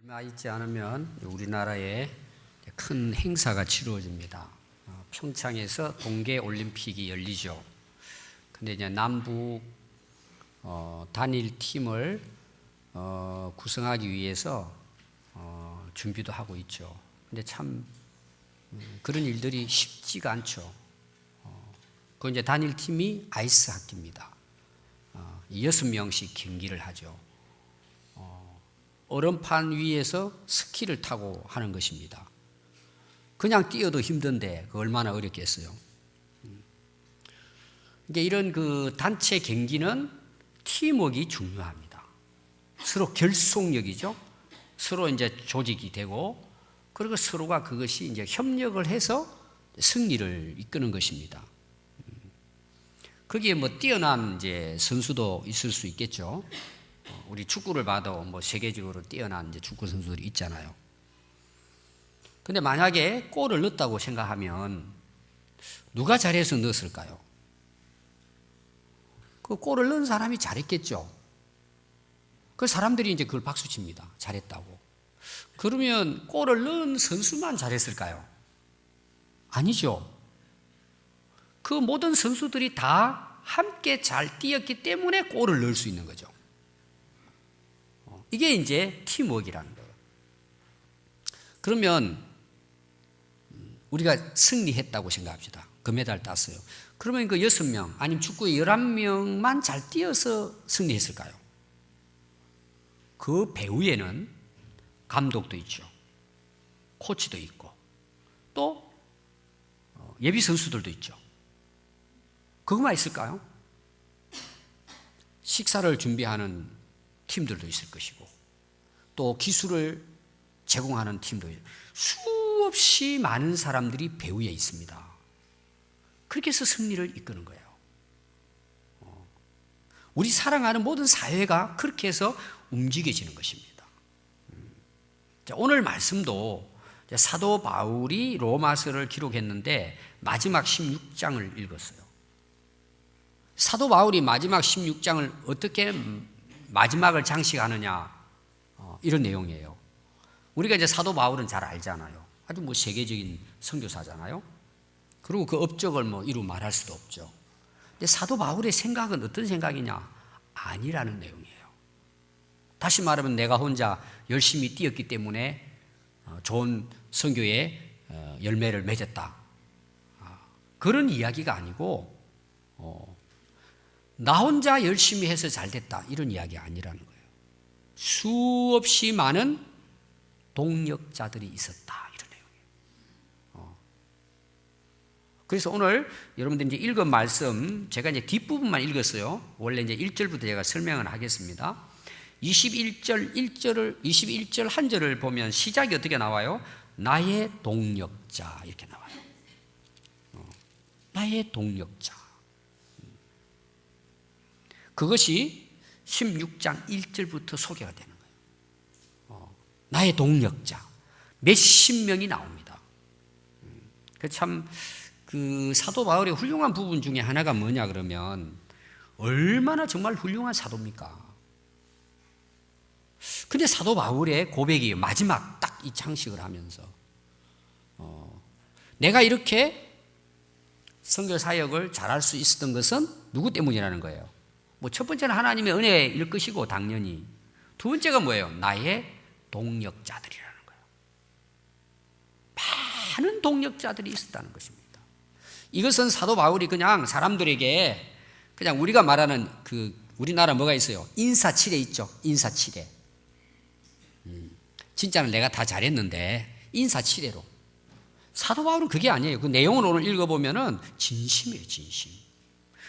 얼마 있지 않으면 우리나라에 큰 행사가 치루어집니다. 평창에서 동계 올림픽이 열리죠. 근데 이제 남북 단일 팀을 구성하기 위해서 준비도 하고 있죠. 근데 참 그런 일들이 쉽지가 않죠. 그 이제 단일 팀이 아이스 하키입니다. 6명씩 경기를 하죠. 얼음판 위에서 스키를 타고 하는 것입니다. 그냥 뛰어도 힘든데 그 얼마나 어렵겠어요. 그러니까 이런 그 단체 경기는 팀워크가 중요합니다. 서로 결속력이죠. 서로 이제 조직이 되고, 그리고 서로가 그것이 이제 협력을 해서 승리를 이끄는 것입니다. 거기에 뭐 뛰어난 이제 선수도 있을 수 있겠죠. 우리 축구를 봐도 뭐 세계적으로 뛰어난 이제 축구 선수들이 있잖아요. 근데 만약에 골을 넣었다고 생각하면 누가 잘해서 넣었을까요? 그 골을 넣은 사람이 잘했겠죠. 그 사람들이 이제 그걸 박수 칩니다. 잘했다고. 그러면 골을 넣은 선수만 잘했을까요? 아니죠. 그 모든 선수들이 다 함께 잘 뛰었기 때문에 골을 넣을 수 있는 거죠. 이게 이제 팀워크라는 거예요. 그러면 우리가 승리했다고 생각합시다. 금메달 땄어요. 그러면 그 6명 아니면 축구의 11명만 잘 뛰어서 승리했을까요? 그 배후에는 감독도 있죠. 코치도 있고 또 예비 선수들도 있죠. 그것만 있을까요? 식사를 준비하는 팀들도 있을 것이고 또 기술을 제공하는 팀도 수없이 많은 사람들이 배후에 있습니다. 그렇게 해서 승리를 이끄는 거예요. 우리 사랑하는 모든 사회가 그렇게 해서 움직여지는 것입니다. 자, 오늘 말씀도 사도 바울이 로마서를 기록했는데 마지막 16장을 읽었어요. 사도 바울이 마지막 16장을 어떻게 마지막을 장식하느냐, 이런 내용이에요. 우리가 이제 사도 바울은 잘 알잖아요. 아주 뭐 세계적인 선교사잖아요. 그리고 그 업적을 뭐 이루 말할 수도 없죠. 근데 사도 바울의 생각은 어떤 생각이냐? 아니라는 내용이에요. 다시 말하면 내가 혼자 열심히 뛰었기 때문에 좋은 선교의 열매를 맺었다. 그런 이야기가 아니고 나 혼자 열심히 해서 잘 됐다, 이런 이야기 아니라는 거예요. 수없이 많은 동력자들이 있었다, 이런 내용이에요. 그래서 오늘 여러분들 이제 읽은 말씀, 제가 이제 뒷부분만 읽었어요. 원래 이제 1절부터 제가 설명을 하겠습니다. 21절 한 절을 보면 시작이 어떻게 나와요? 나의 동력자, 이렇게 나와요. 나의 동력자. 그것이 16장 1절부터 소개가 되는 거예요. 나의 동력자. 몇십 명이 나옵니다. 참, 그 사도 바울의 훌륭한 부분 중에 하나가 뭐냐 그러면 얼마나 정말 훌륭한 사도입니까? 근데 사도 바울의 고백이 마지막 딱 이 장식을 하면서 내가 이렇게 선교 사역을 잘할 수 있었던 것은 누구 때문이라는 거예요? 뭐 첫 번째는 하나님의 은혜일 것이고 당연히, 두 번째가 뭐예요? 나의 동력자들이라는 거예요. 많은 동력자들이 있었다는 것입니다. 이것은 사도 바울이 그냥 사람들에게 그냥 우리가 말하는 그 우리나라 뭐가 있어요? 인사치레 있죠? 인사치레. 진짜는 내가 다 잘했는데 인사치레로. 사도 바울은 그게 아니에요. 그 내용을 오늘 읽어보면은 진심이에요, 진심.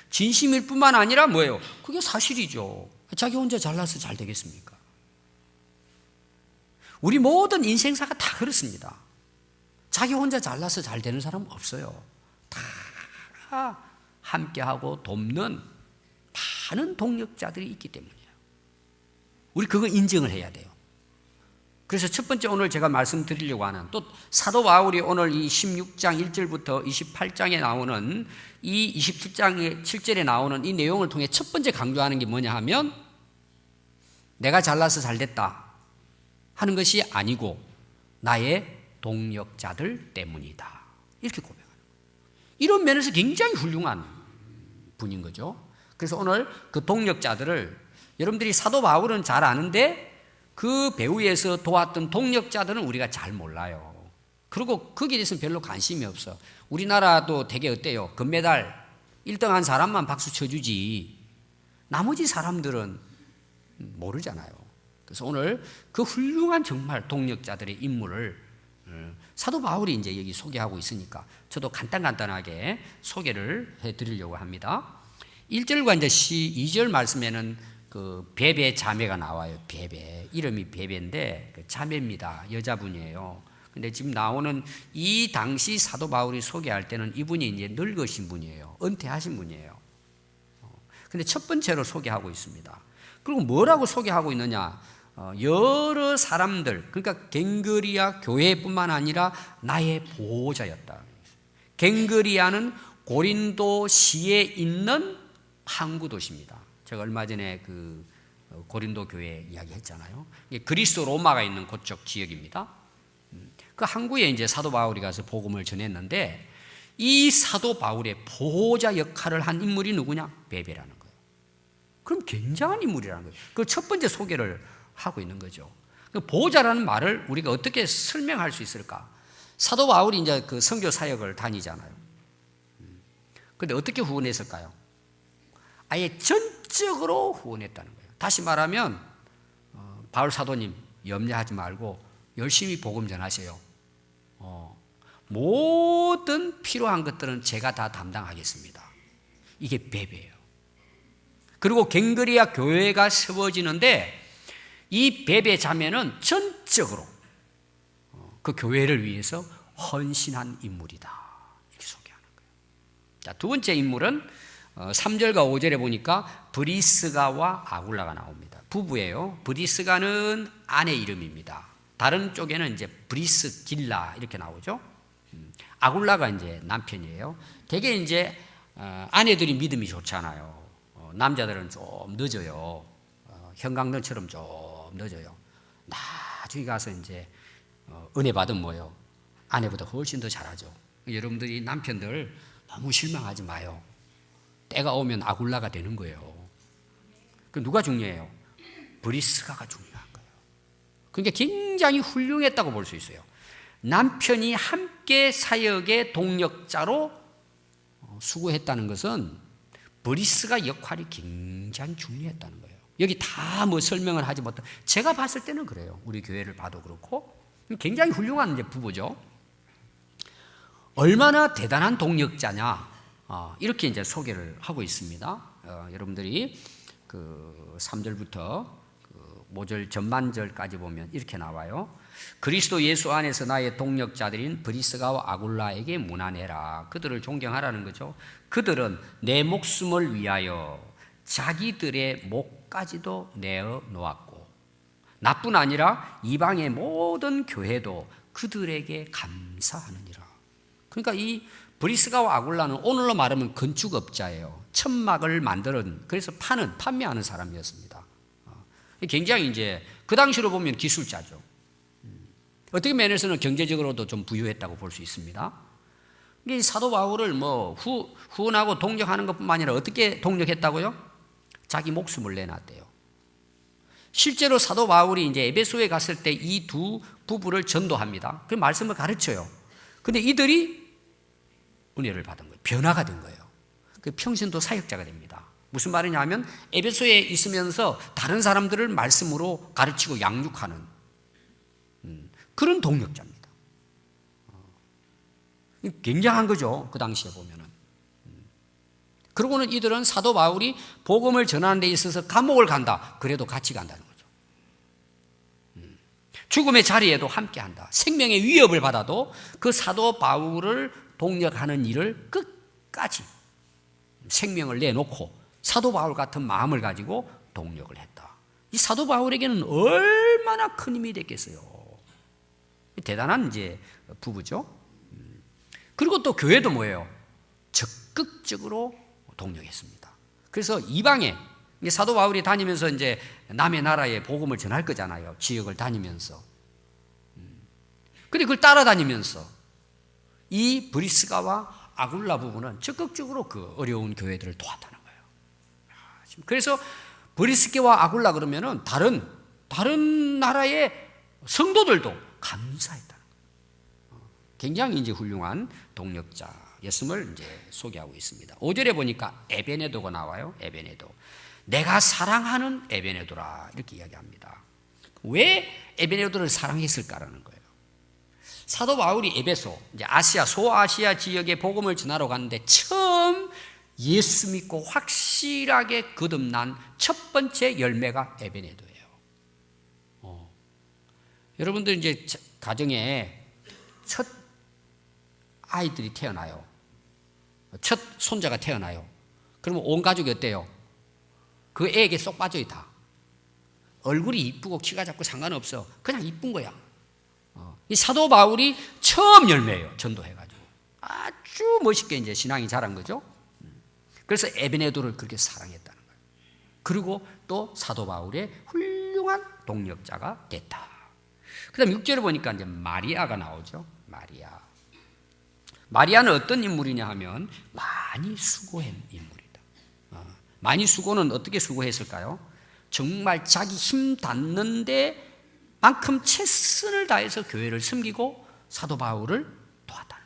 진심일 뿐만 아니라 뭐예요? 그게 사실이죠. 자기 혼자 잘나서 잘 되겠습니까? 우리 모든 인생사가 다 그렇습니다. 자기 혼자 잘나서 잘 되는 사람은 없어요. 다 함께하고 돕는 많은 동력자들이 있기 때문이에요. 우리 그거 인정을 해야 돼요. 그래서 첫 번째 오늘 제가 말씀드리려고 하는, 또 사도 바울이 오늘 이 16장 1절부터 28장에 나오는 이 27장의 7절에 나오는 이 내용을 통해 첫 번째 강조하는 게 뭐냐 하면 내가 잘나서 잘 됐다. 하는 것이 아니고 나의 동력자들 때문이다. 이렇게 고백하는 거예요. 이런 면에서 굉장히 훌륭한 분인 거죠. 그래서 오늘 그 동력자들을 여러분들이 사도 바울은 잘 아는데 그 배후에서 도왔던 동력자들은 우리가 잘 몰라요. 그리고 거기에 대해서는 별로 관심이 없어. 우리나라도 되게 어때요? 금메달 1등 한 사람만 박수 쳐주지 나머지 사람들은 모르잖아요. 그래서 오늘 그 훌륭한 정말 동력자들의 인물을 사도 바울이 이제 여기 소개하고 있으니까 저도 간단하게 소개를 해드리려고 합니다. 1절과 이제 2절 말씀에는 그 베베 자매가 나와요. 베베. 이름이 베베인데 그 자매입니다. 여자분이에요. 근데 지금 나오는 이 당시 사도 바울이 소개할 때는 이분이 이제 늙으신 분이에요. 은퇴하신 분이에요. 근데 첫 번째로 소개하고 있습니다. 그리고 뭐라고 소개하고 있느냐? 여러 사람들, 그러니까 갱그리아 교회뿐만 아니라 나의 보호자였다. 갱그리아는 고린도시에 있는 항구 도시입니다. 제가 얼마 전에 그 고린도 교회 이야기 했잖아요. 그리스 로마가 있는 그쪽 지역입니다. 그 항구에 이제 사도 바울이 가서 복음을 전했는데 이 사도 바울의 보호자 역할을 한 인물이 누구냐? 베베라는 거예요. 그럼 굉장한 인물이라는 거예요. 그 첫 번째 소개를 하고 있는 거죠. 보호자라는 말을 우리가 어떻게 설명할 수 있을까? 사도 바울이 이제 그 선교 사역을 다니잖아요. 근데 어떻게 후원했을까요? 아예 전적으로 후원했다는 거예요. 다시 말하면 바울 사도님 염려하지 말고 열심히 복음 전하세요. 모든 필요한 것들은 제가 다 담당하겠습니다. 이게 베베예요. 그리고 갱그리아 교회가 세워지는데 이 베베 자매는 전적으로 그 교회를 위해서 헌신한 인물이다. 이렇게 소개하는 거예요. 자, 두 번째 인물은 3절과 5절에 보니까 브리스가와 아굴라가 나옵니다. 부부예요. 브리스가는 아내 이름입니다. 다른 쪽에는 이제 브리스길라 이렇게 나오죠. 아굴라가 이제 남편이에요. 되게 이제 아내들이 믿음이 좋잖아요. 남자들은 좀 늦어요. 형광등처럼 좀 늦어요. 나중에 가서 이제 은혜 받으면 뭐요? 아내보다 훨씬 더 잘하죠. 여러분들이 남편들 너무 실망하지 마요. 때가 오면 아굴라가 되는 거예요. 그 누가 중요해요? 브리스가가 중요한 거예요. 그러니까 굉장히 훌륭했다고 볼 수 있어요. 남편이 함께 사역의 동력자로 수고했다는 것은 브리스가 역할이 굉장히 중요했다는 거예요. 여기 다 뭐 설명을 하지 못한, 제가 봤을 때는 그래요. 우리 교회를 봐도 그렇고 굉장히 훌륭한 이제 부부죠. 얼마나 대단한 동력자냐, 이렇게 이제 소개를 하고 있습니다. 여러분들이 그 3절부터 그 5절 전반절까지 보면 이렇게 나와요. 그리스도 예수 안에서 나의 동력자들인 브리스가와 아굴라에게 문안해라. 그들을 존경하라는 거죠. 그들은 내 목숨을 위하여 자기들의 목까지도 내어 놓았고 나뿐 아니라 이방의 모든 교회도 그들에게 감사하느니라. 그러니까 이 브리스가와 아굴라는 오늘로 말하면 건축업자예요. 천막을 만드는, 그래서 판매하는 사람이었습니다. 굉장히 이제 그 당시로 보면 기술자죠. 어떻게 면에서는 경제적으로도 좀 부유했다고 볼 수 있습니다. 이 사도 바울을 뭐 후원하고 동력하는 것뿐만 아니라 어떻게 동력했다고요? 자기 목숨을 내놨대요. 실제로 사도 바울이 이제 에베소에 갔을 때 이 두 부부를 전도합니다. 그 말씀을 가르쳐요. 근데 이들이 은혜를 받은 거예요. 변화가 된 거예요. 그 평신도 사역자가 됩니다. 무슨 말이냐 하면 에베소에 있으면서 다른 사람들을 말씀으로 가르치고 양육하는 그런 동력자입니다. 굉장한 거죠. 그 당시에 보면은. 그러고는 이들은 사도 바울이 복음을 전하는 데 있어서 감옥을 간다. 그래도 같이 간다는 거죠. 죽음의 자리에도 함께 한다. 생명의 위협을 받아도 그 사도 바울을 동력하는 일을 끝까지 생명을 내놓고 사도 바울 같은 마음을 가지고 동력을 했다. 이 사도 바울에게는 얼마나 큰 힘이 됐겠어요. 대단한 이제 부부죠. 그리고 또 교회도 뭐예요? 적극적으로 동력했습니다. 그래서 이방에 사도 바울이 다니면서 이제 남의 나라에 복음을 전할 거잖아요. 지역을 다니면서. 근데 그걸 따라다니면서 이 브리스가와 아굴라 부부는 적극적으로 그 어려운 교회들을 도왔다는 거예요. 그래서 브리스가와 아굴라 그러면은 다른 나라의 성도들도 감사했다는 거예요. 굉장히 이제 훌륭한 동력자였음을 이제 소개하고 있습니다. 5절에 보니까 에베네도가 나와요. 에베네도. 내가 사랑하는 에베네도라 이렇게 이야기합니다. 왜 에베네도를 사랑했을까라는 거예요. 사도 바울이 에베소, 이제 아시아, 소아시아 지역에 복음을 전하러 갔는데 처음 예수 믿고 확실하게 거듭난 첫 번째 열매가 에베네도예요. 여러분들 이제 가정에 첫 아이들이 태어나요. 첫 손자가 태어나요. 그러면 온 가족이 어때요? 그 애에게 쏙 빠져요, 다. 얼굴이 이쁘고 키가 작고 상관없어. 그냥 이쁜 거야. 이 사도 바울이 처음 열매예요. 전도해가지고. 아주 멋있게 이제 신앙이 자란 거죠. 그래서 에베네도를 그렇게 사랑했다는 거예요. 그리고 또 사도 바울의 훌륭한 동력자가 됐다. 그 다음 6절에 보니까 이제 마리아가 나오죠. 마리아는 어떤 인물이냐 하면 많이 수고한 인물이다. 많이 수고는 어떻게 수고했을까요? 정말 자기 힘 닿는데 만큼 최선을 다해서 교회를 섬기고 사도 바울을 도왔다는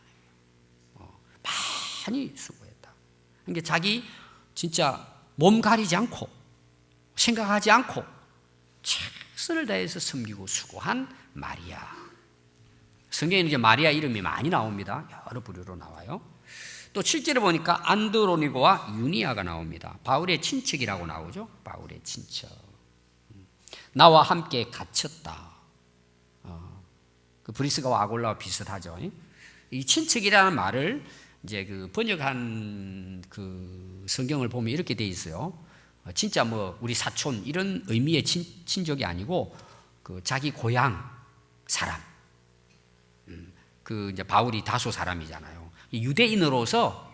거예요. 많이 수고했다. 그러니까 자기 진짜 몸 가리지 않고 생각하지 않고 최선을 다해서 섬기고 수고한 마리아. 성경에는 이제 마리아 이름이 많이 나옵니다. 여러 부류로 나와요. 또 7절에 보니까 안드로니고와 유니아가 나옵니다. 바울의 친척이라고 나오죠. 바울의 친척. 나와 함께 갇혔다. 그 브리스가와 아골라와 비슷하죠. 이 친척이라는 말을 이제 그 번역한 그 성경을 보면 이렇게 돼 있어요. 진짜 뭐 우리 사촌 이런 의미의 친족이 아니고 그 자기 고향 사람. 그 이제 바울이 다소 사람이잖아요. 유대인으로서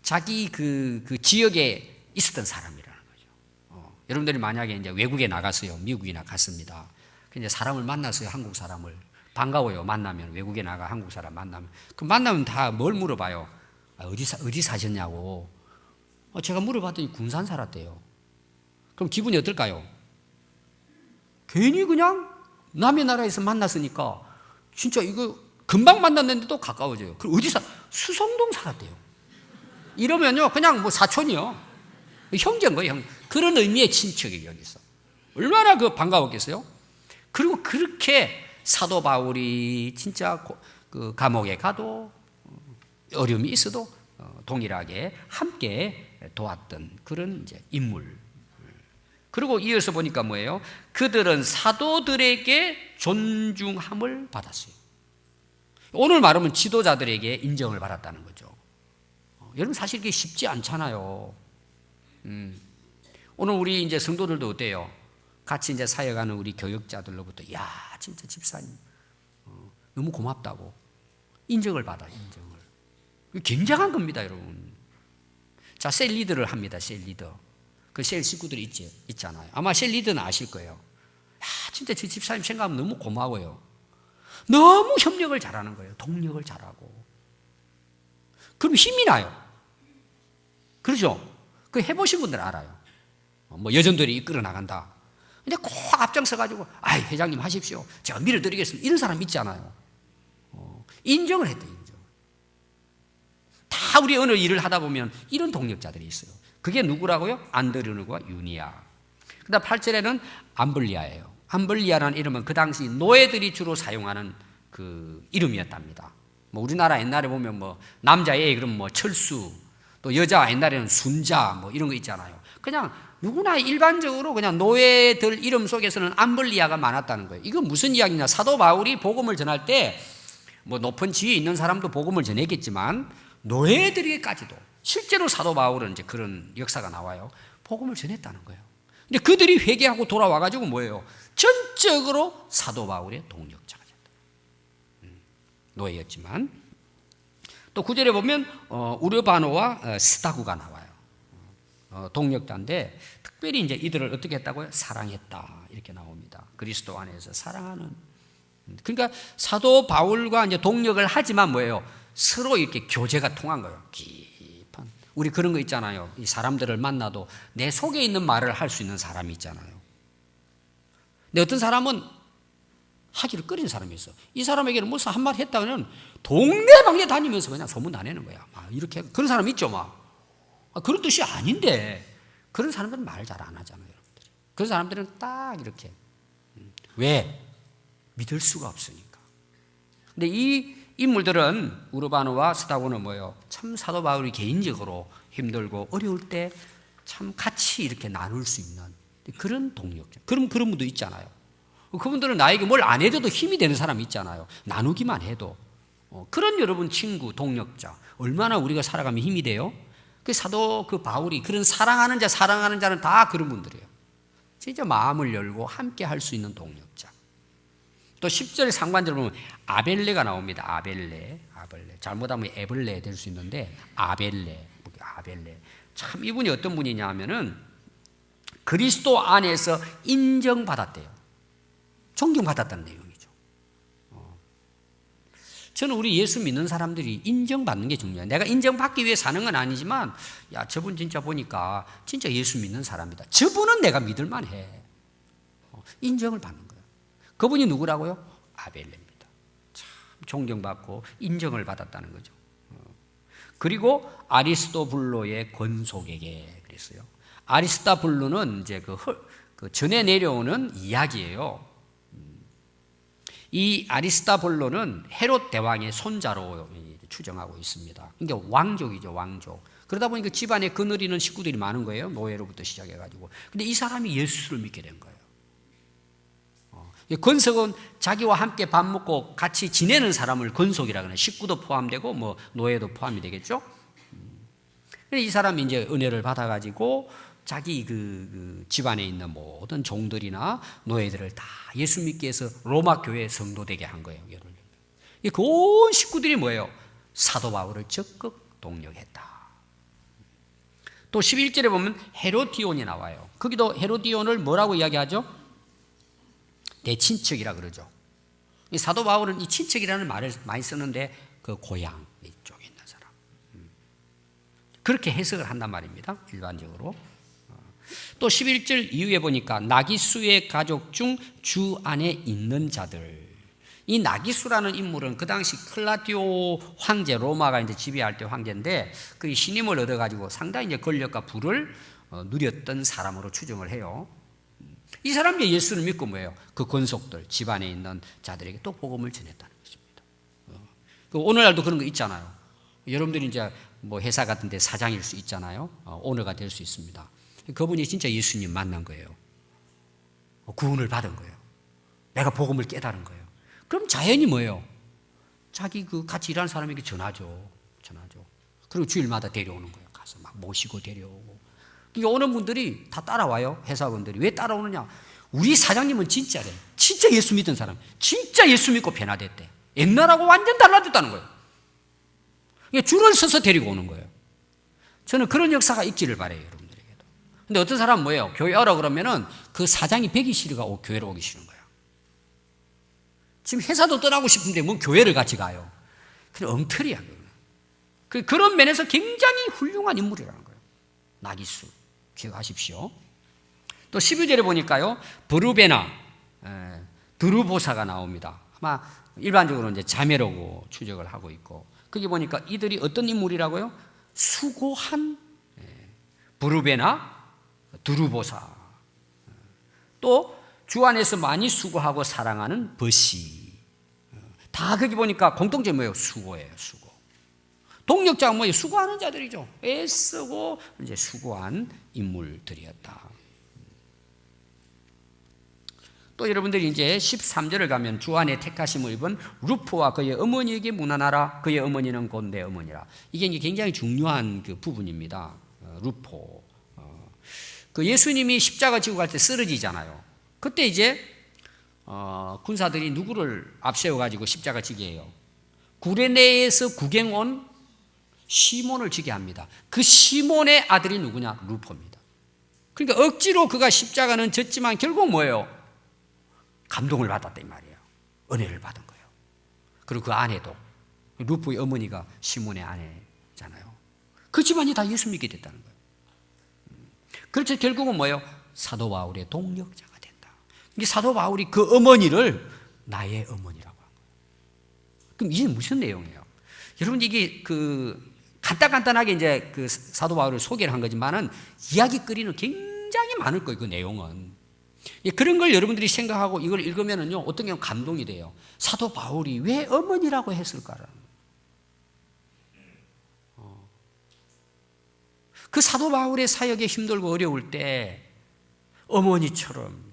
자기 그 지역에 있었던 사람이라는 거죠. 여러분들이 만약에 이제 외국에 나갔어요. 미국이나 갔습니다. 근데 사람을 만났어요. 한국 사람을. 반가워요. 만나면 외국에 나가 한국 사람 만나면. 그 만나면 다 뭘 물어봐요. 어디 사셨냐고. 제가 물어봤더니 군산 살았대요. 그럼 기분이 어떨까요? 괜히 그냥 남의 나라에서 만났으니까 진짜 이거 금방 만났는데도 가까워져요. 그럼 수성동 살았대요. 이러면요, 그냥 뭐 사촌이요. 형제인 거예요, 형. 그런 의미의 친척이 여기 있어. 얼마나 반가웠겠어요? 그리고 그렇게 사도 바울이 진짜 그 감옥에 가도 어려움이 있어도 동일하게 함께 도왔던 그런 이제 인물. 그리고 이어서 보니까 뭐예요? 그들은 사도들에게 존중함을 받았어요. 오늘 말하면 지도자들에게 인정을 받았다는 거죠. 여러분 사실 이게 쉽지 않잖아요. 오늘 우리 이제 성도들도 어때요? 같이 이제 사역하는 우리 교역자들로부터 야 진짜 집사님 너무 고맙다고 인정을 받아. 인정을. 굉장한 겁니다, 여러분. 자, 셀 리더를 합니다. 셀 리더. 그 셀 식구들이 있잖아요. 아마 셀 리더는 아실 거예요. 야 진짜 저 집사님 생각하면 너무 고마워요. 너무 협력을 잘하는 거예요. 동력을 잘하고. 그럼 힘이 나요. 그렇죠? 그 해보신 분들 알아요. 뭐 여전들이 이끌어 나간다. 근데 꼭 앞장서가지고, 회장님 하십시오. 제가 밀어드리겠습니다. 이런 사람 있잖아요. 인정을 했대, 인정. 다 우리 어느 일을 하다 보면 이런 동력자들이 있어요. 그게 누구라고요? 안드로니고와 유니아. 그 다음 8절에는 암블리아예요. 암블리아라는 이름은 그 당시 노예들이 주로 사용하는 그 이름이었답니다. 뭐 우리나라 옛날에 보면 뭐 남자애 그러면 뭐 철수, 또 여자 옛날에는 순자 뭐 이런 거 있잖아요. 그냥 누구나 일반적으로 그냥 노예들 이름 속에서는 암블리아가 많았다는 거예요. 이건 무슨 이야기냐? 사도 바울이 복음을 전할 때 뭐 높은 지위에 있는 사람도 복음을 전했겠지만 노예들에게까지도 실제로 사도 바울은 이제 그런 역사가 나와요. 복음을 전했다는 거예요. 근데 그들이 회개하고 돌아와가지고 뭐예요? 전적으로 사도 바울의 동력자가 됐다. 노예였지만 또 9절에 보면 우르바노와 스다구가 나와요. 동력자인데 특별히 이제 이들을 어떻게 했다고요? 사랑했다. 이렇게 나옵니다. 그리스도 안에서 사랑하는. 그러니까 사도 바울과 이제 동력을 하지만 뭐예요? 서로 이렇게 교제가 통한 거예요. 깊은. 우리 그런 거 있잖아요. 이 사람들을 만나도 내 속에 있는 말을 할 수 있는 사람이 있잖아요. 근데 어떤 사람은 하기를 꺼리는 사람이 있어. 이 사람에게는 무슨 한 말 했다 그러면 동네방네 다니면서 그냥 소문 다 내는 거야. 막 이렇게 그런 사람 있죠, 막. 그런 뜻이 아닌데 그런 사람들은 말 잘 안 하잖아요, 여러분들. 그런 사람들은 딱 이렇게. 왜? 믿을 수가 없으니까. 근데 이 인물들은 우르바노와 스다고는 뭐예요? 참 사도 바울이 개인적으로 힘들고 어려울 때 참 같이 이렇게 나눌 수 있는 그런 동력자. 그런 분도 있잖아요. 그분들은 나에게 뭘 안 해줘도 힘이 되는 사람이 있잖아요. 나누기만 해도. 그런 여러분 친구, 동력자. 얼마나 우리가 살아가면 힘이 돼요? 그 사도 그 바울이 그런 사랑하는 자는 다 그런 분들이에요. 진짜 마음을 열고 함께 할 수 있는 동력자. 또 10절 상반절 보면 아벨레가 나옵니다. 아벨레. 잘못하면 에블레 될 수 있는데 아벨레. 참 이분이 어떤 분이냐 하면은 그리스도 안에서 인정받았대요. 존경받았다는 내용이죠. 저는 우리 예수 믿는 사람들이 인정받는 게 중요해요. 내가 인정받기 위해 사는 건 아니지만 야, 저분 진짜 보니까 진짜 예수 믿는 사람이다. 저분은 내가 믿을 만해. 인정을 받는 거예요. 그분이 누구라고요? 아벨레입니다. 참 존경받고 인정을 받았다는 거죠. 그리고 아리스토블로의 권속에게 그랬어요. 아리스토블로는 이제 그 전에 내려오는 이야기예요. 이 아리스토블로는 헤롯 대왕의 손자로 추정하고 있습니다. 그러니까 왕족이죠, 왕족. 그러다 보니까 집안에 거느리는 식구들이 많은 거예요. 노예로부터 시작해가지고. 근데 이 사람이 예수를 믿게 된 거예요. 권속은 자기와 함께 밥 먹고 같이 지내는 사람을 권속이라 그래요. 식구도 포함되고 뭐 노예도 포함이 되겠죠. 이 사람이 이제 은혜를 받아가지고 자기 그 집안에 있는 모든 종들이나 노예들을 다 예수 믿게 해서 로마 교회 성도 되게 한 거예요. 그 온 식구들이 뭐예요? 사도 바울을 적극 동력했다. 또 11절에 보면 헤로디온이 나와요. 거기도 헤로디온을 뭐라고 이야기하죠? 내 친척이라 그러죠. 이 사도 바울은 이 친척이라는 말을 많이 쓰는데 그 고향 이쪽에 있는 사람. 그렇게 해석을 한단 말입니다. 일반적으로. 또 11절 이후에 보니까 나기수의 가족 중 주 안에 있는 자들. 이 나기수라는 인물은 그 당시 클라디오 황제, 로마가 이제 지배할 때 황제인데 그 신임을 얻어가지고 상당히 이제 권력과 부를 누렸던 사람으로 추정을 해요. 이 사람이 예수를 믿고 뭐예요? 그 권속들, 집안에 있는 자들에게 또 복음을 전했다는 것입니다. 오늘날도 그런 거 있잖아요. 여러분들이 이제 뭐 회사 같은 데 사장일 수 있잖아요. 오너가 될 수 있습니다. 그분이 진짜 예수님 만난 거예요. 구원을 받은 거예요. 내가 복음을 깨달은 거예요. 그럼 자연히 뭐예요? 자기 그 같이 일하는 사람에게 전하죠. 그리고 주일마다 데려오는 거예요. 가서 막 모시고 데려오고. 그러니까 오는 분들이 다 따라와요. 회사원들이. 왜 따라오느냐? 우리 사장님은 진짜래. 진짜 예수 믿던 사람. 진짜 예수 믿고 변화됐대. 옛날하고 완전 달라졌다는 거예요. 그러니까 줄을 서서 데리고 오는 거예요. 저는 그런 역사가 있기를 바라요, 여러분들에게도. 근데 어떤 사람은 뭐예요? 교회 오라 그러면은 그 사장이 배기 싫어가 교회로 오기 싫은 거예요. 지금 회사도 떠나고 싶은데 뭔 교회를 같이 가요. 그냥 엉터리야. 그런 면에서 굉장히 훌륭한 인물이라는 거예요. 나기수. 기억하십시오. 또 12절에 보니까요, 브루베나, 드루보사가 나옵니다. 아마 일반적으로 이제 자매라고 추적을 하고 있고, 거기 보니까 이들이 어떤 인물이라고요? 수고한 브루베나, 드루보사. 또 주 안에서 많이 수고하고 사랑하는 버시. 다 거기 보니까 공통점이 뭐예요? 수고예요, 수고. 동력자가 뭐예요? 수고하는 자들이죠. 애쓰고 이제 수고한 인물들이었다. 또 여러분들이 이제 13절을 가면 주 안에 택하심을 입은 루포와 그의 어머니에게 문안하라. 그의 어머니는 곧 내 어머니라. 이게 이제 굉장히 중요한 그 부분입니다. 루포. 그 예수님이 십자가 지고 갈 때 쓰러지잖아요. 그때 이제 군사들이 누구를 앞세워가지고 십자가 지게 해요? 구레네에서 구경 온 시몬을 지게 합니다. 그 시몬의 아들이 누구냐? 루포입니다. 그러니까 억지로 그가 십자가는 졌지만 결국 뭐예요? 감동을 받았다 이 말이에요. 은혜를 받은 거예요. 그리고 그 아내도 루프의 어머니가 시몬의 아내잖아요. 그 집안이 다 예수 믿게 됐다는 거예요. 그래서 결국은 뭐예요? 사도 바울의 동력자가 된다. 이게 사도 바울이 그 어머니를 나의 어머니라고 한 거예요. 그럼 이게 무슨 내용이에요? 여러분 이게 간단하게 이제 그 사도 바울을 소개를 한 거지만은 이야기거리는 굉장히 많을 거예요. 그 내용은. 그런 걸 여러분들이 생각하고 이걸 읽으면은요, 어떤 경우 감동이 돼요. 사도 바울이 왜 어머니라고 했을까라는. 그 사도 바울의 사역에 힘들고 어려울 때 어머니처럼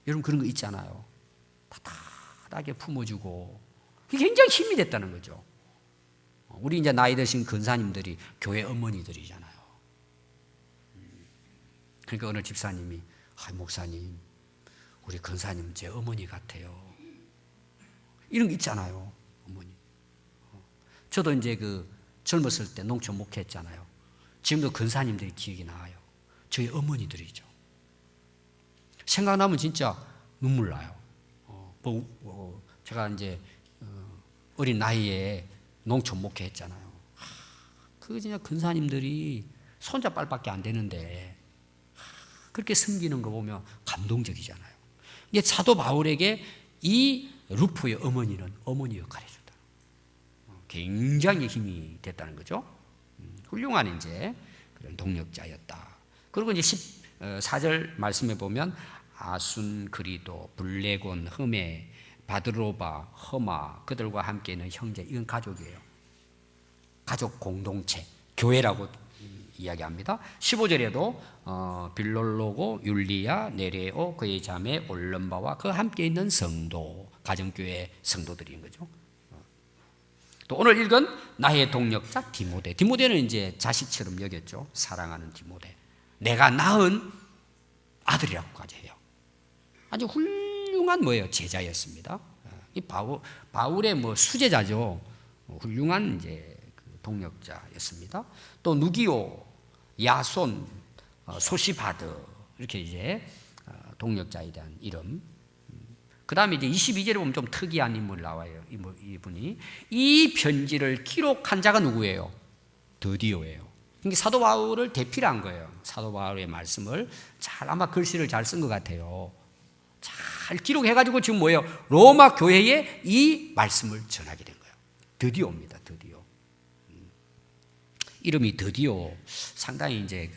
여러분 그런 거 있잖아요. 따뜻하게 품어주고 그게 굉장히 힘이 됐다는 거죠. 우리 이제 나이 드신 근사님들이 교회 어머니들이잖아요. 그러니까 어느 집사님이 목사님, 우리 근사님 제 어머니 같아요. 이런 게 있잖아요. 어머니. 저도 이제 젊었을 때 농촌 목회했잖아요. 지금도 근사님들이 기억이 나요. 저희 어머니들이죠. 생각나면 진짜 눈물 나요. 제가 이제 어린 나이에 농촌 목회했잖아요. 그 진짜 근사님들이 손자발밖에 안 되는데 그렇게 섬기는 거 보면 감동적이잖아요. 이게 사도 바울에게 이 루프의 어머니는 어머니 역할을 해준다. 굉장히 힘이 됐다는 거죠. 훌륭한 이제 그런 동력자였다. 그리고 이제 14절 말씀에 보면 아순, 그리도, 블레곤, 흠에, 바드로바, 허마 그들과 함께 있는 형제, 이건 가족이에요. 가족 공동체, 교회라고 이야기합니다. 15절에도 빌롤로고, 율리아, 네레오, 그의 자매 올름바와 그 함께 있는 성도, 가정교회 성도들인 거죠. 또 오늘 읽은 나의 동력자 디모데. 디모데는 이제 자식처럼 여겼죠. 사랑하는 디모데. 내가 낳은 아들이라고까지 해요. 아주 훌륭한 뭐예요? 제자였습니다. 이 바울의 수제자죠. 훌륭한 이제 동력자였습니다. 또 누기오, 야손, 소시바드 이렇게 이제 동력자에 대한 이름. 그 다음에 이제 22절에 보면 좀 특이한 인물 나와요. 이분이. 이 편지를 기록한 자가 누구예요? 드디오예요. 그러니까 사도 바울을 대필 한 거예요. 사도 바울의 말씀을 아마 글씨를 잘 쓴 것 같아요. 잘 기록해가지고 지금 뭐예요? 로마 교회에 이 말씀을 전하게 된 거예요. 드디오입니다. 드디오. 이름이 드디오. 상당히 이제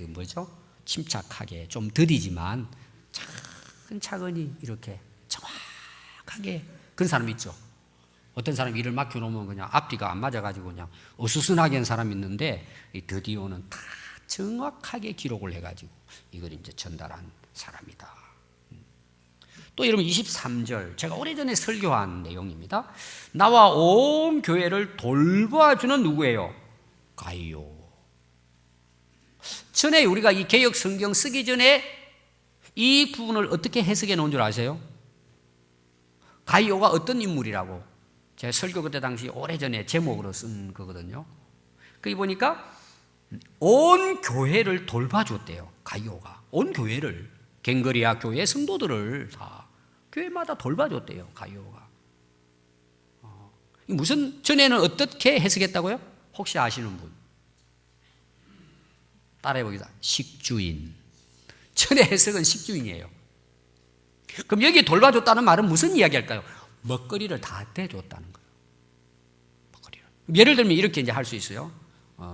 침착하게 좀 더디지만 차근차근히 이렇게 정확하게 그런 사람이 있죠. 어떤 사람이 일을 맡겨놓으면 그냥 앞뒤가 안 맞아가지고 그냥 어수선하게 한 사람이 있는데 이 드디오는 다 정확하게 기록을 해가지고 이걸 이제 전달한 사람이다. 또 여러분 23절 제가 오래전에 설교한 내용입니다. 나와 온 교회를 돌봐주는 누구예요? 가이오. 전에 우리가 이 개역 성경 쓰기 전에 이 부분을 어떻게 해석해 놓은 줄 아세요? 가이오가 어떤 인물이라고 제가 설교 그때 당시 오래전에 제목으로 쓴 거거든요. 거기 보니까 온 교회를 돌봐줬대요. 가이오가 온 교회를, 갱거리아 교회 성도들을 다 교회마다 돌봐줬대요. 가이오가. 무슨 전에는 어떻게 해석했다고요? 혹시 아시는 분? 따라해보겠습니다. 식주인. 전에 해석은 식주인이에요. 그럼 여기 돌봐줬다는 말은 무슨 이야기할까요? 먹거리를 다 대줬다는 거예요. 먹거리를. 예를 들면 이렇게 이제 할 수 있어요.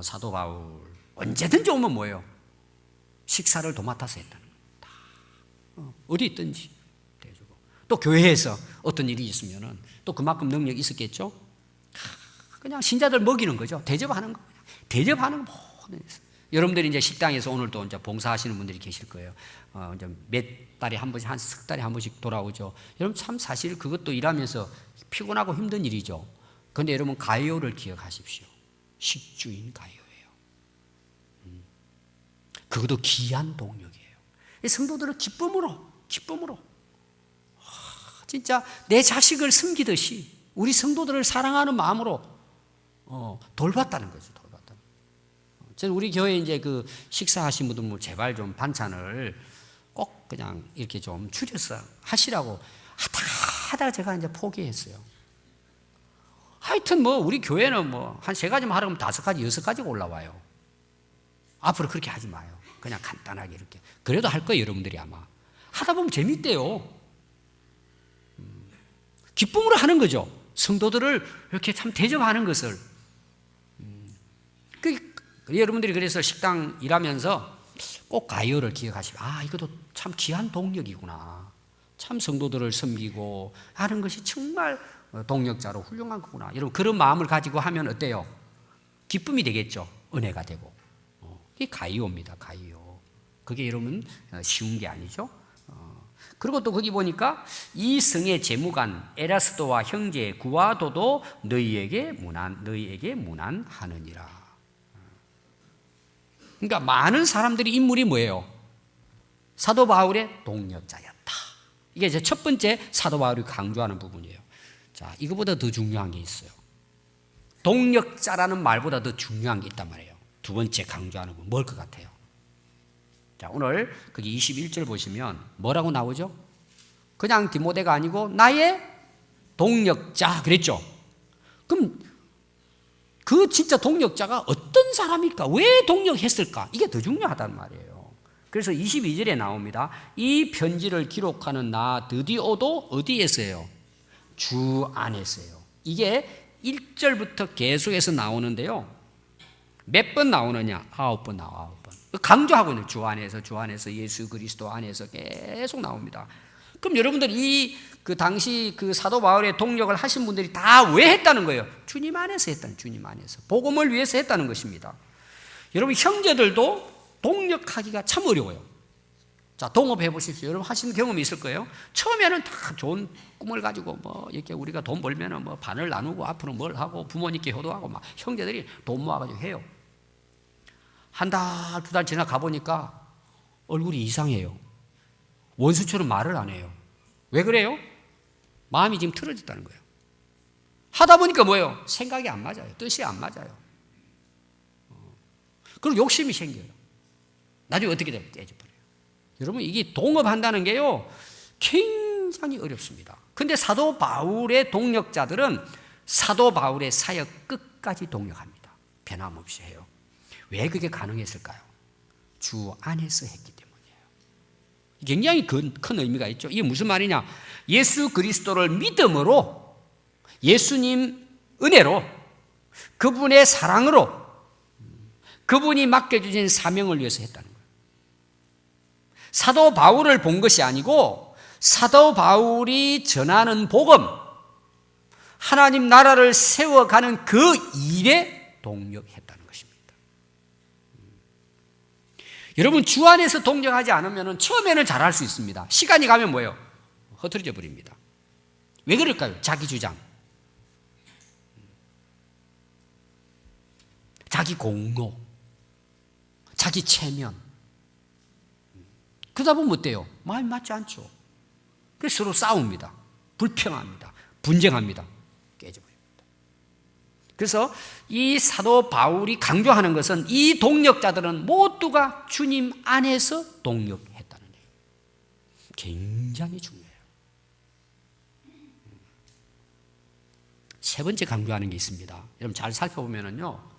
사도 바울 언제든지 오면 뭐예요? 식사를 도맡아서 했다는 거예요. 어디 있든지 대주고. 또 교회에서 어떤 일이 있으면은 또 그만큼 능력이 있었겠죠. 그냥 신자들 먹이는 거죠. 대접하는 거. 대접하는 거 모든 있어요. 여러분들이 이제 식당에서 오늘도 이제 봉사하시는 분들이 계실 거예요. 이제 몇 달에 한 번씩, 석 달에 한 번씩 돌아오죠. 여러분 참 사실 그것도 일하면서 피곤하고 힘든 일이죠. 그런데 여러분 가이오를 기억하십시오. 식주인 가이오예요. 그것도 귀한 동력이에요. 성도들은 기쁨으로 진짜 내 자식을 섬기듯이 우리 성도들을 사랑하는 마음으로 돌봤다는 거죠. 저는 우리 교회 이제 그 식사하신 분들 뭐 제발 좀 반찬을 꼭 그냥 이렇게 좀 줄여서 하시라고 하다가 제가 이제 포기했어요. 하여튼 뭐 우리 교회는 뭐 한 3가지만 하려면 5가지, 6가지가 올라와요. 앞으로 그렇게 하지 마요. 그냥 간단하게 이렇게. 그래도 할 거예요, 여러분들이 아마. 하다 보면 재밌대요. 기쁨으로 하는 거죠. 성도들을 이렇게 참 대접하는 것을. 여러분들이 그래서 식당 일하면서 꼭 가이어를 기억하시면, 이것도 참 귀한 동력이구나. 참 성도들을 섬기고 하는 것이 정말 동력자로 훌륭한 거구나. 여러분, 그런 마음을 가지고 하면 어때요? 기쁨이 되겠죠. 은혜가 되고. 이게 가이오입니다. 가이오. 그게 여러분 쉬운 게 아니죠. 그리고 또 거기 보니까 이 성의 재무관 에라스도와 형제 구와도도 너희에게 문안하느니라. 그러니까 많은 사람들이 인물이 뭐예요? 사도 바울의 동력자였다. 이게 이제 첫 번째 사도 바울이 강조하는 부분이에요. 자, 이거보다 더 중요한 게 있어요. 동력자라는 말보다 더 중요한 게 있단 말이에요. 두 번째 강조하는 건 뭘 것 같아요? 자, 오늘 거기 21절 보시면 뭐라고 나오죠? 그냥 디모데가 아니고 나의 동력자 그랬죠? 그럼 그 진짜 동력자가 어떤 사람일까? 왜 동력했을까? 이게 더 중요하단 말이에요. 그래서 22절에 나옵니다. 이 편지를 기록하는 나 드디어도 어디에서요? 주 안에서요. 이게 1절부터 계속해서 나오는데요. 몇 번 나오느냐? 9번 나와. 9번. 강조하고 있는 주 안에서 예수 그리스도 안에서 계속 나옵니다. 그럼 여러분들 그 당시 그 사도 바울의 동력을 하신 분들이 다 왜 했다는 거예요? 주님 안에서 했다는, 주님 안에서. 복음을 위해서 했다는 것입니다. 여러분, 형제들도 동력하기가 참 어려워요. 자, 동업해 보십시오. 여러분 하시는 경험이 있을 거예요. 처음에는 다 좋은 꿈을 가지고 뭐 이렇게 우리가 돈 벌면은 뭐 반을 나누고 앞으로 뭘 하고 부모님께 효도하고 막 형제들이 돈 모아가지고 해요. 한 달, 2달 지나 가보니까 얼굴이 이상해요. 원수처럼 말을 안 해요. 왜 그래요? 마음이 지금 틀어졌다는 거예요. 하다 보니까 뭐예요? 생각이 안 맞아요. 뜻이 안 맞아요. 그리고 욕심이 생겨요. 나중에 어떻게 돼요? 깨져버려요. 여러분, 이게 동업한다는 게요, 굉장히 어렵습니다. 근데 사도 바울의 동력자들은 사도 바울의 사역 끝까지 동력합니다. 변함없이 해요. 왜 그게 가능했을까요? 주 안에서 했기 때문이에요. 굉장히 큰 의미가 있죠. 이게 무슨 말이냐? 예수 그리스도를 믿음으로, 예수님 은혜로, 그분의 사랑으로, 그분이 맡겨주신 사명을 위해서 했다는 거예요. 사도 바울을 본 것이 아니고 사도 바울이 전하는 복음, 하나님 나라를 세워가는 그 일에 동력했다는 것입니다. 여러분, 주 안에서 동력하지 않으면 처음에는 잘할 수 있습니다. 시간이 가면 뭐예요? 흐트러져 버립니다. 왜 그럴까요? 자기 주장, 자기 공로, 자기 체면. 그러다 보면 어때요? 마음이 맞지 않죠. 그래서 서로 싸웁니다. 불평합니다. 분쟁합니다. 깨져버립니다. 그래서 이 사도 바울이 강조하는 것은 이 동력자들은 모두가 주님 안에서 동력했다는 얘기예요. 굉장히 중요해요. 세 번째 강조하는 게 있습니다. 여러분 잘 살펴보면요,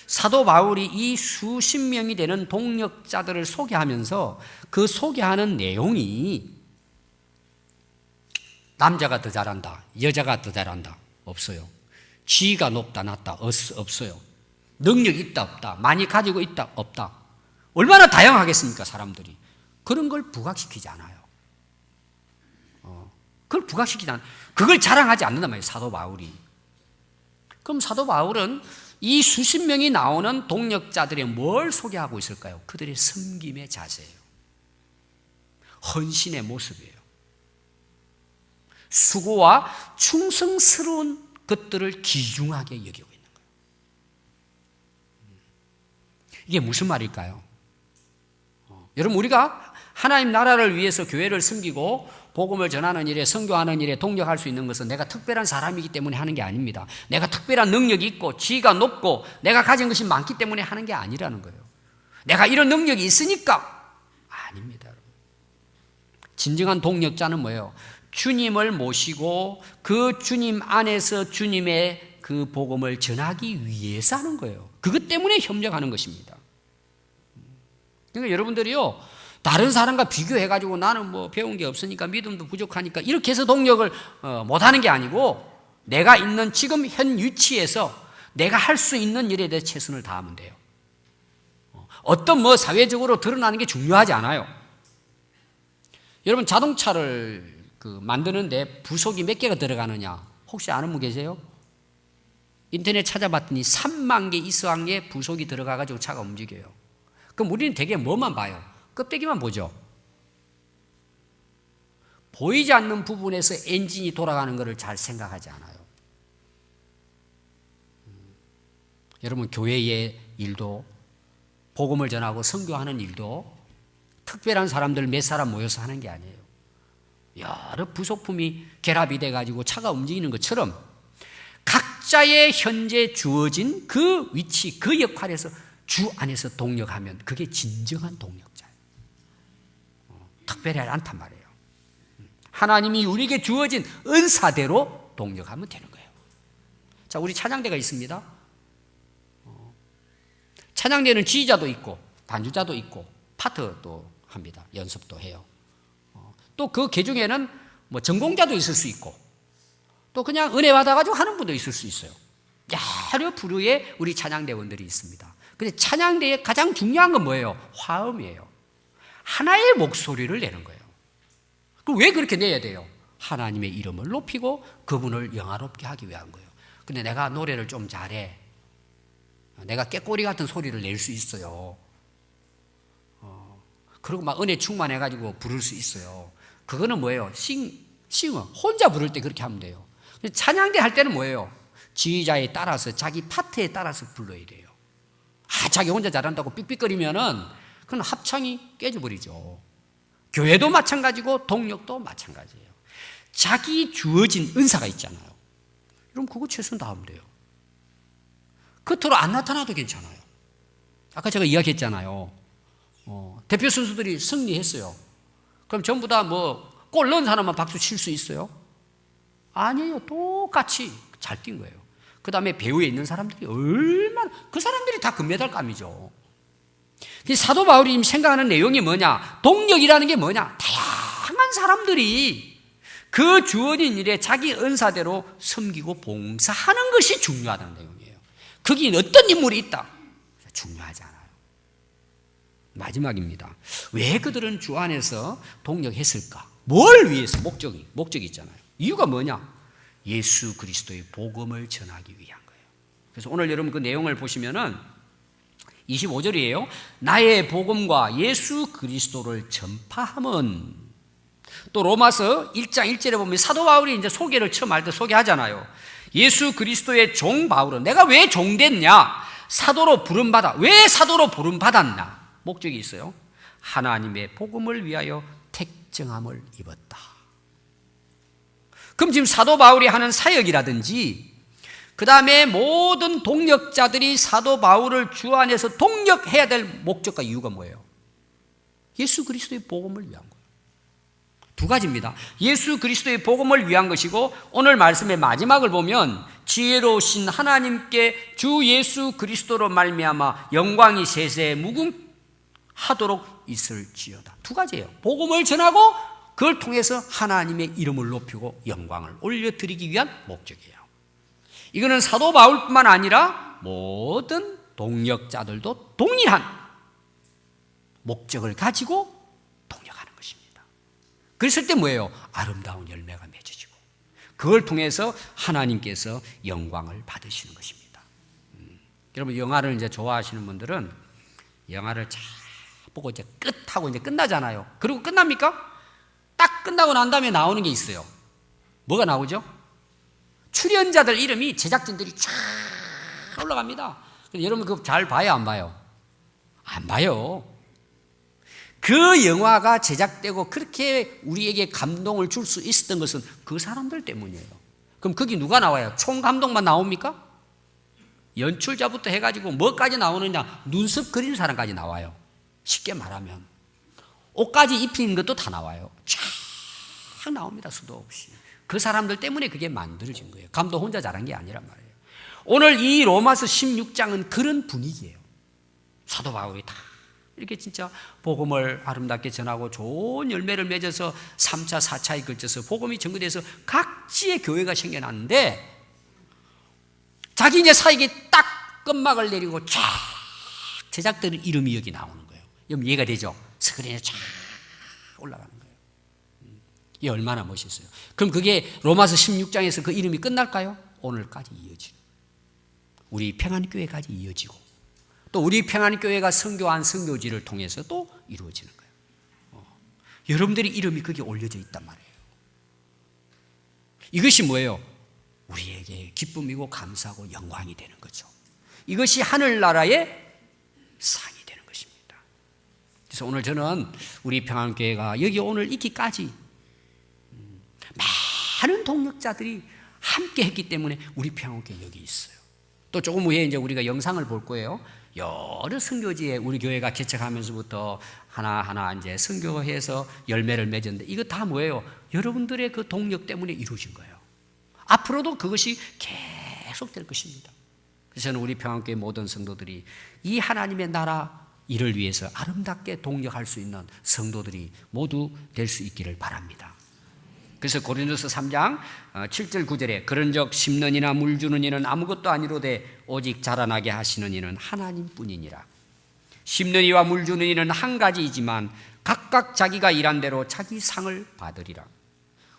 사도 바울이 이 수십 명이 되는 동력자들을 소개하면서 그 소개하는 내용이 남자가 더 잘한다, 여자가 더 잘한다, 없어요. 지위가 높다, 낮다, 없어요. 능력이 있다, 없다, 많이 가지고 있다, 없다. 얼마나 다양하겠습니까, 사람들이. 그런 걸 부각시키지 않아요. 그걸 부각시키지 않아요. 그걸 자랑하지 않는단 말이에요, 사도 바울이. 그럼 사도 바울은 이 수십 명이 나오는 동력자들의 뭘 소개하고 있을까요? 그들의 섬김의 자세예요. 헌신의 모습이에요. 수고와 충성스러운 것들을 귀중하게 여기고 있는 거예요. 이게 무슨 말일까요? 여러분, 우리가 하나님 나라를 위해서 교회를 섬기고 복음을 전하는 일에, 선교하는 일에 동력할 수 있는 것은 내가 특별한 사람이기 때문에 하는 게 아닙니다. 내가 특별한 능력이 있고 지위가 높고 내가 가진 것이 많기 때문에 하는 게 아니라는 거예요. 내가 이런 능력이 있으니까 아닙니다. 진정한 동력자는 뭐예요? 주님을 모시고 그 주님 안에서 주님의 그 복음을 전하기 위해서 하는 거예요. 그것 때문에 협력하는 것입니다. 그러니까 여러분들이요, 다른 사람과 비교해가지고 나는 뭐 배운 게 없으니까 믿음도 부족하니까 이렇게 해서 동력을 못하는 게 아니고 내가 있는 지금 현 위치에서 내가 할 수 있는 일에 대해 최선을 다하면 돼요. 어떤 뭐 사회적으로 드러나는 게 중요하지 않아요. 여러분 자동차를 만드는데 부속이 몇 개가 들어가느냐 혹시 아는 분 계세요? 인터넷 찾아봤더니 3만 개 이상의 부속이 들어가가지고 차가 움직여요. 그럼 우리는 되게 뭐만 봐요? 껍데기만 보죠. 보이지 않는 부분에서 엔진이 돌아가는 것을 잘 생각하지 않아요. 여러분 교회의 일도 복음을 전하고 선교하는 일도 특별한 사람들 몇 사람 모여서 하는 게 아니에요. 여러 부속품이 결합이 돼가지고 차가 움직이는 것처럼 각자의 현재 주어진 그 위치, 그 역할에서 주 안에서 동력하면 그게 진정한 동력자예요. 특별하지 않단 말이에요. 하나님이 우리에게 주어진 은사대로 동력하면 되는 거예요. 자, 우리 찬양대가 있습니다. 찬양대는 지휘자도 있고 반주자도 있고 파트도 합니다. 연습도 해요. 또 그 계중에는 뭐 전공자도 있을 수 있고 또 그냥 은혜 받아가지고 하는 분도 있을 수 있어요. 여러 부류의 우리 찬양대원들이 있습니다. 근데 찬양대의 가장 중요한 건 뭐예요? 화음이에요. 하나의 목소리를 내는 거예요. 그럼 왜 그렇게 내야 돼요? 하나님의 이름을 높이고 그분을 영화롭게 하기 위한 거예요. 근데 내가 노래를 좀 잘해. 내가 깨꼬리 같은 소리를 낼 수 있어요. 그리고 막 은혜 충만해가지고 부를 수 있어요. 그거는 뭐예요? 싱어. 혼자 부를 때 그렇게 하면 돼요. 찬양대 할 때는 뭐예요? 지휘자에 따라서 자기 파트에 따라서 불러야 돼요. 자기 혼자 잘한다고 삑삑거리면은 그건 합창이 깨져버리죠. 교회도 마찬가지고 동력도 마찬가지예요. 자기 주어진 은사가 있잖아요. 그럼 그거 최선 다하면 돼요. 겉으로 안 나타나도 괜찮아요. 아까 제가 이야기했잖아요. 대표 선수들이 승리했어요. 그럼 전부 다 뭐 골 넣은 사람만 박수 칠 수 있어요? 아니에요. 똑같이 잘 뛴 거예요. 그 다음에 배후에 있는 사람들이 얼마나, 그 사람들이 다 금메달감이죠. 사도 바울이 생각하는 내용이 뭐냐? 동력이라는 게 뭐냐? 다양한 사람들이 그 주어진 일에 자기 은사대로 섬기고 봉사하는 것이 중요하다는 내용이에요. 거기 어떤 인물이 있다? 중요하지 않아요. 마지막입니다. 왜 그들은 주 안에서 동력했을까? 뭘 위해서? 목적이 있잖아요. 이유가 뭐냐? 예수 그리스도의 복음을 전하기 위한 거예요. 그래서 오늘 여러분 그 내용을 보시면은 25절이에요. 나의 복음과 예수 그리스도를 전파함은, 또 로마서 1장 1절에 보면 사도 바울이 이제 소개를 처음 할 때 소개하잖아요. 예수 그리스도의 종 바울은 내가 왜 종됐냐? 사도로 부름받아. 왜 사도로 부름받았나? 목적이 있어요. 하나님의 복음을 위하여 택정함을 입었다. 그럼 지금 사도 바울이 하는 사역이라든지 그 다음에 모든 동력자들이 사도 바울을 주 안에서 동력해야 될 목적과 이유가 뭐예요? 예수 그리스도의 복음을 위한 거예요. 두 가지입니다. 예수 그리스도의 복음을 위한 것이고, 오늘 말씀의 마지막을 보면 지혜로우신 하나님께 주 예수 그리스도로 말미암아 영광이 세세 무궁하도록 있을지어다. 두 가지예요. 복음을 전하고 그걸 통해서 하나님의 이름을 높이고 영광을 올려드리기 위한 목적이에요. 이거는 사도 바울뿐만 아니라 모든 동력자들도 동일한 목적을 가지고 동력하는 것입니다. 그랬을 때 뭐예요? 아름다운 열매가 맺어지고 그걸 통해서 하나님께서 영광을 받으시는 것입니다. 여러분 영화를 이제 좋아하시는 분들은 영화를 잘 보고 이제 끝하고 이제 끝나잖아요. 그리고 끝납니까? 딱 끝나고 난 다음에 나오는 게 있어요. 뭐가 나오죠? 출연자들 이름이 제작진들이 쫙 올라갑니다. 여러분 그거 잘 봐요, 안 봐요? 안 봐요. 그 영화가 제작되고 그렇게 우리에게 감동을 줄 수 있었던 것은 그 사람들 때문이에요. 그럼 거기 누가 나와요? 총감독만 나옵니까? 연출자부터 해가지고 뭐까지 나오느냐? 눈썹 그리는 사람까지 나와요. 쉽게 말하면 옷까지 입히는 것도 다 나와요. 쫙 나옵니다. 수도 없이. 그 사람들 때문에 그게 만들어진 거예요. 감독 혼자 잘한 게 아니란 말이에요. 오늘 이 로마서 16장은 그런 분위기예요. 사도 바울이 다 이렇게 진짜 복음을 아름답게 전하고 좋은 열매를 맺어서 3차, 4차에 걸쳐서 복음이 전거돼서 각지의 교회가 생겨났는데 자기네 사역에 딱 끝막을 내리고 쫙 제작들 이름이 여기 나오는 거예요. 여러분 이해가 되죠? 스크린에 쫙 올라가는 거예요. 이게 얼마나 멋있어요. 그럼 그게 로마서 16장에서 그 이름이 끝날까요? 오늘까지 이어지는, 우리 평안교회까지 이어지고 또 우리 평안교회가 선교한 선교지를 통해서 또 이루어지는 거예요. 여러분들의 이름이 거기에 올려져 있단 말이에요. 이것이 뭐예요? 우리에게 기쁨이고 감사하고 영광이 되는 거죠. 이것이 하늘나라의 상이 되는 것입니다. 그래서 오늘 저는 우리 평안교회가 여기 오늘 있기까지 많은 동역자들이 함께 했기 때문에 우리 평안교회 여기 있어요. 또 조금 후에 이제 우리가 영상을 볼 거예요. 여러 선교지에 우리 교회가 개척하면서부터 하나하나 이제 선교해서 열매를 맺었는데 이거 다 뭐예요? 여러분들의 그 동력 때문에 이루어진 거예요. 앞으로도 그것이 계속될 것입니다. 그래서 저는 우리 평안교회 모든 성도들이 이 하나님의 나라 일을 위해서 아름답게 동력할 수 있는 성도들이 모두 될 수 있기를 바랍니다. 그래서 고린도서 3장 7절 9절에 그런즉 심는 이나 물 주는 이는 아무것도 아니로되 오직 자라나게 하시는 이는 하나님뿐이니라. 심는 이와 물 주는 이는 한 가지이지만 각각 자기가 일한 대로 자기 상을 받으리라.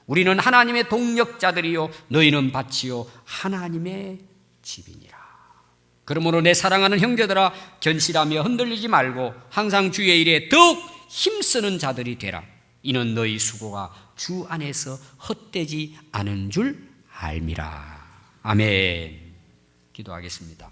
우리는 하나님의 동력자들이요 너희는 밭이요 하나님의 집이니라. 그러므로 내 사랑하는 형제들아 견실하며 흔들리지 말고 항상 주의 일에 더욱 힘쓰는 자들이 되라. 이는 너희 수고가 주 안에서 헛되지 않은 줄 알미라. 아멘. 기도하겠습니다.